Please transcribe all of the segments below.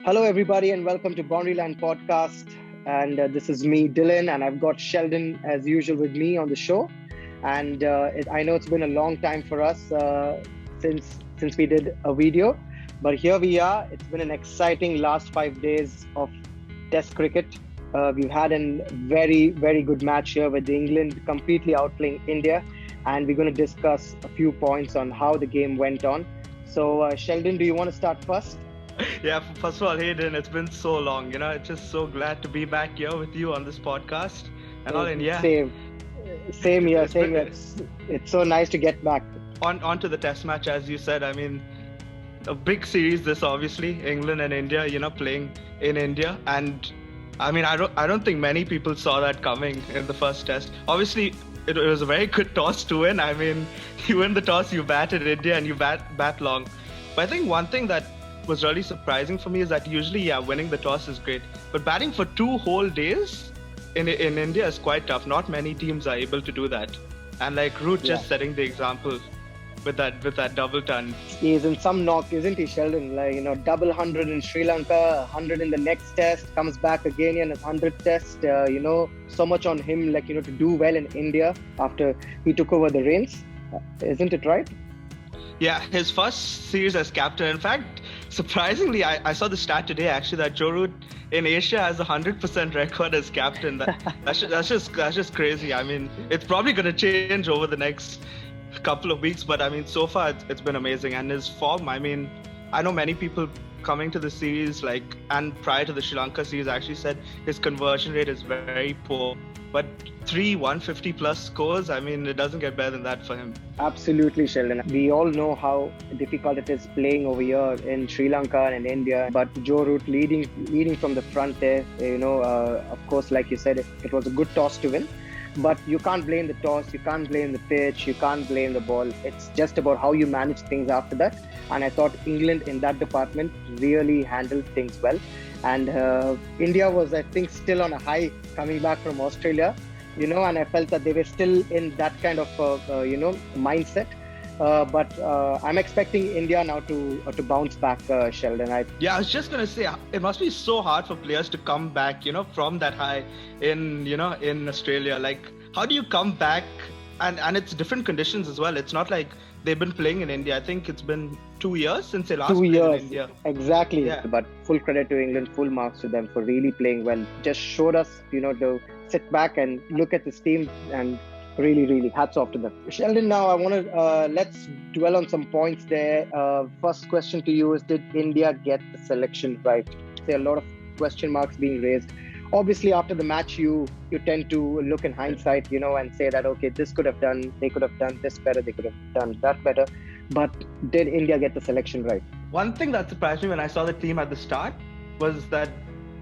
Hello, everybody, and welcome to Boundaryland Podcast. And this is me, Dillon, and I've got Sheldon, as usual, with me on the show. And I know it's been a long time for us since we did a video, but here we are. It's been an exciting last 5 days of Test cricket. We've had a very, very good match here with England completely outplaying India, and we're going to discuss a few points on how the game went on. So, Sheldon, do you want to start first? Yeah, first of all, Hayden, it's been so long. It's just so glad to be back here with you on this podcast. And all, and yeah, same here. It's so nice to get back. On to the Test match, as you said. I mean, a big series. This obviously England and India. Playing in India, and I mean, I don't think many people saw that coming in the first Test. Obviously, it was a very good toss to win. I mean, you win the toss, you bat at India, and you bat long. But I think one thing that was really surprising for me is that usually, winning the toss is great, but batting for 2 whole days in India is quite tough. Not many teams are able to do that, and like Root just setting the example with that double ton. He's in some knock, isn't he, Sheldon? Like, double 100 in Sri Lanka, 100 in the next Test, comes back again in his 100th Test. So much on him, to do well in India after he took over the reins, isn't it right? Yeah, his first series as captain. In fact, surprisingly, I saw the stat today actually that Joe Root in Asia has a 100% record as captain. That's just crazy. I mean, it's probably going to change over the next couple of weeks, but I mean, so far it's been amazing. And his form, I mean, I know many people coming to the series and prior to the Sri Lanka series actually said his conversion rate is very poor. But 3 150 plus scores, I mean, it doesn't get better than that for him. Absolutely, Sheldon. We all know how difficult it is playing over here in Sri Lanka and in India. But Joe Root leading from the front there, of course, like you said, it was a good toss to win. But you can't blame the toss, you can't blame the pitch, you can't blame the ball. It's just about how you manage things after that. And I thought England in that department really handled things well. And India was, I think, still on a high coming back from Australia, and I felt that they were still in that kind of, mindset. But I'm expecting India now to bounce back, Sheldon. I was just going to say, it must be so hard for players to come back, from that high in Australia. Like, how do you come back? And it's different conditions as well. It's not like they've been playing in India. I think it's been 2 years since they last played in India. Exactly. Yeah. But full credit to England, full marks to them for really playing well. Just showed us, to sit back and look at this team, and really, really hats off to them. Sheldon, now I want to let's dwell on some points there. First question to you is, did India get the selection right? There are a lot of question marks being raised. Obviously, after the match, you tend to look in hindsight, and say that, okay, they could have done this better, they could have done that better. But did India get the selection right? One thing that surprised me when I saw the team at the start was that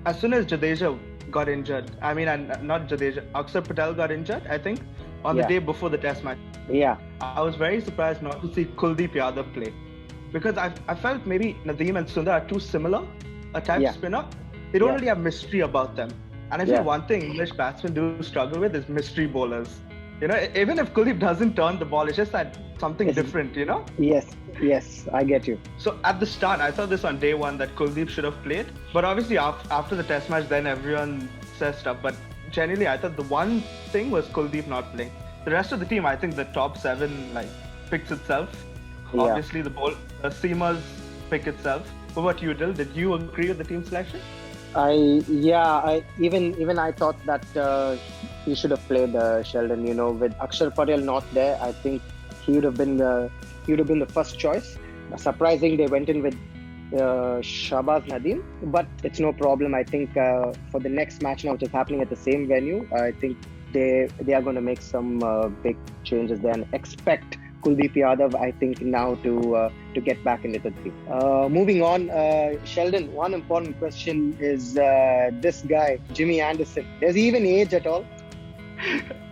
as soon as Jadeja got injured, I mean, and not Jadeja, Akshar Patel got injured, I think, on the day before the Test match. Yeah. I was very surprised not to see Kuldeep Yadav play, because I felt maybe Nadeem and Sundar are too similar a type spinner. They don't really have mystery about them. And I feel one thing English batsmen do struggle with is mystery bowlers. Even if Kuldeep doesn't turn the ball, it's just that something different, Yes, I get you. So at the start, I thought this on day one that Kuldeep should have played. But obviously after the Test match, then everyone says stuff. But generally, I thought the one thing was Kuldeep not playing. The rest of the team, I think the top 7 picks itself. Yeah. Obviously, the seamers pick itself. But what you did you agree with the team selection? Even I thought that he should have played Sheldon. With Akshar Patel not there, I think he would have been the first choice. Surprising they went in with Shahbaz Nadeem, but it's no problem. I think for the next match now, which is happening at the same venue, I think they are going to make some big changes there and expect Kuldeep Yadav, I think, now to get back into the team. Moving on, Sheldon, one important question is this guy, Jimmy Anderson. Does he even age at all?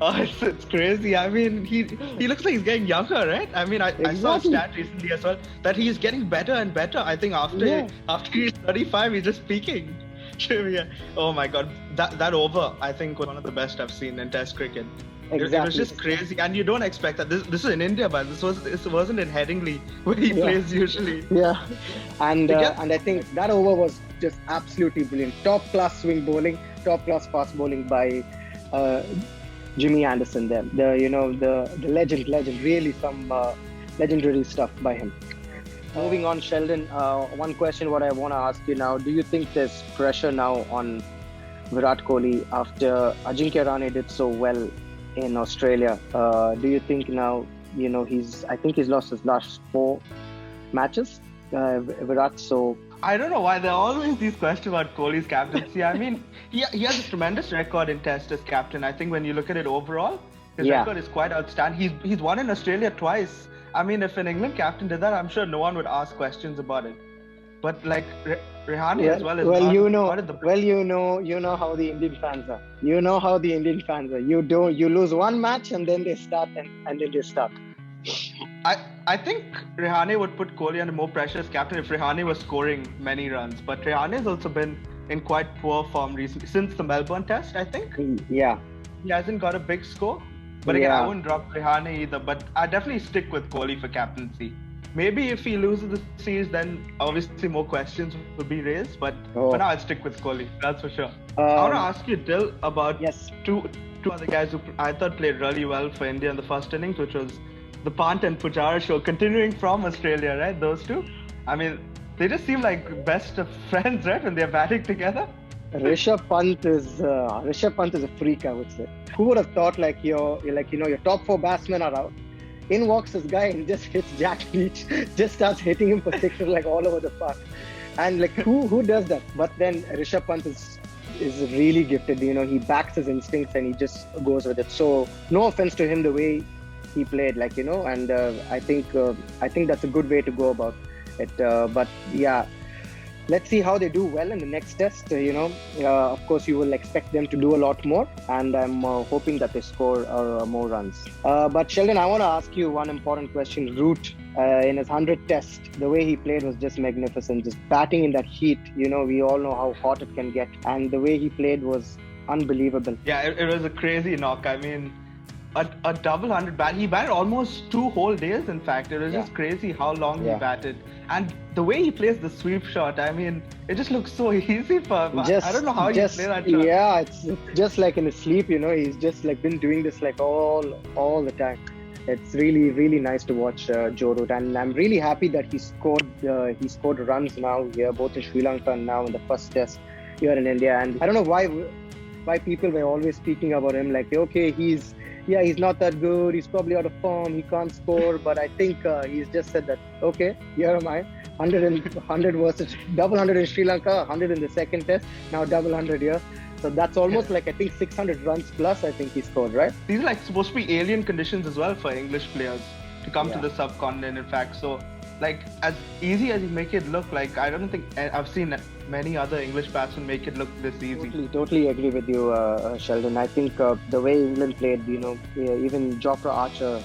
Oh, it's crazy. I mean, he looks like he's getting younger, right? I mean, I saw a stat recently as well that he's getting better and better. I think after he's 35, he's just peaking. Oh my God, that over, I think, was one of the best I've seen in Test cricket. It was Exactly. just crazy, and you don't expect that. This is in India, but this wasn't in Headingley where he plays usually. Yeah, and To get- I think that over was just absolutely brilliant. Top class swing bowling, top class fast bowling by uh, Jimmy Anderson. There, the legend, really some legendary stuff by him. Moving on, Sheldon. One question, what I want to ask you now: do you think there's pressure now on Virat Kohli after Ajinkya Rahane did so well in Australia? Do you think now, I think he's lost his last 4 matches, Virat. So I don't know why there are always these questions about Kohli's captaincy. I mean, he has a tremendous record in Test as captain. I think when you look at it overall, his record is quite outstanding. He's won in Australia twice. I mean, if an England captain did that, I'm sure no one would ask questions about it. But like Rahane as well. You know how the Indian fans are. You know how the Indian fans are. You lose one match and then they start and then they start. I think Rahane would put Kohli under more pressure as captain if Rahane was scoring many runs. But Rahane has also been in quite poor form recently since the Melbourne Test. I think. Yeah. He hasn't got a big score. But again, I wouldn't drop Rahane either. But I definitely stick with Kohli for captaincy. Maybe if he loses the series, then obviously more questions will be raised. But for now, I'll stick with Kohli. That's for sure. I want to ask you, Dill, about two other guys who I thought played really well for India in the first innings, which was the Pant and Pujara show, continuing from Australia, right? Those two. I mean, they just seem like best of friends, right? When they're batting together. Rishabh Pant is a freak, I would say. Who would have thought your top 4 batsmen are out? In walks this guy and just hits Jack Leach, just starts hitting him for sixes like all over the park. And who does that? But then Rishabh Pant is really gifted. He backs his instincts and he just goes with it. So no offense to him the way he played, and I think that's a good way to go about it. But yeah. Let's see how they do well in the next test. Of course, you will expect them to do a lot more, and I'm hoping that they score more runs. But Sheldon, I want to ask you one important question. Root in his 100th test, the way he played was just magnificent. Just batting in that heat, we all know how hot it can get, and the way he played was unbelievable. Yeah, it was a crazy knock. I mean, a double 100 bat. He batted almost 2 whole days. In fact, it was just crazy how long he batted, and the way he plays the sweep shot. I mean, it just looks so easy for him. I don't know how he play that shot. Yeah, it's just like in his sleep. He's just been doing this all the time. It's really, really nice to watch Joe Root, and I'm really happy that he scored runs now here, both in Sri Lanka and now in the first test here in India. And I don't know why people were always speaking about him okay, he's not that good, he's probably out of form, he can't score. But I think he's just said that, okay, here am I, 100 versus double 100 in Sri Lanka, 100 in the second test, now double 100 here. So that's almost I think 600 runs plus I think he scored, right? These are supposed to be alien conditions as well for English players to come to the subcontinent, in fact. So as easy as you make it look, I don't think I've seen many other English batsmen make it look this easy. Totally agree with you, Sheldon. I think the way England played, even Jofra Archer,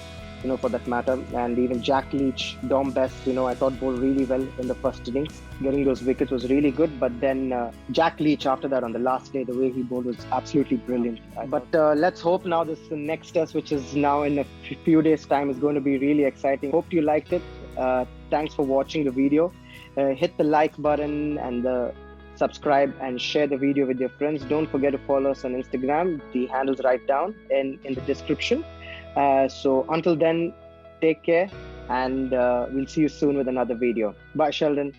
for that matter, and even Jack Leach, Dom Best, I thought bowled really well in the first innings. Getting those wickets was really good. But then Jack Leach, after that, on the last day, the way he bowled was absolutely brilliant. But let's hope now this next test, which is now in a few days' time, is going to be really exciting. Hope you liked it. Thanks for watching the video. Hit the like button and the subscribe and share the video with your friends. Don't forget to follow us on Instagram. The handle's right down in the description. So until then, take care, and we'll see you soon with another video. Bye, Sheldon.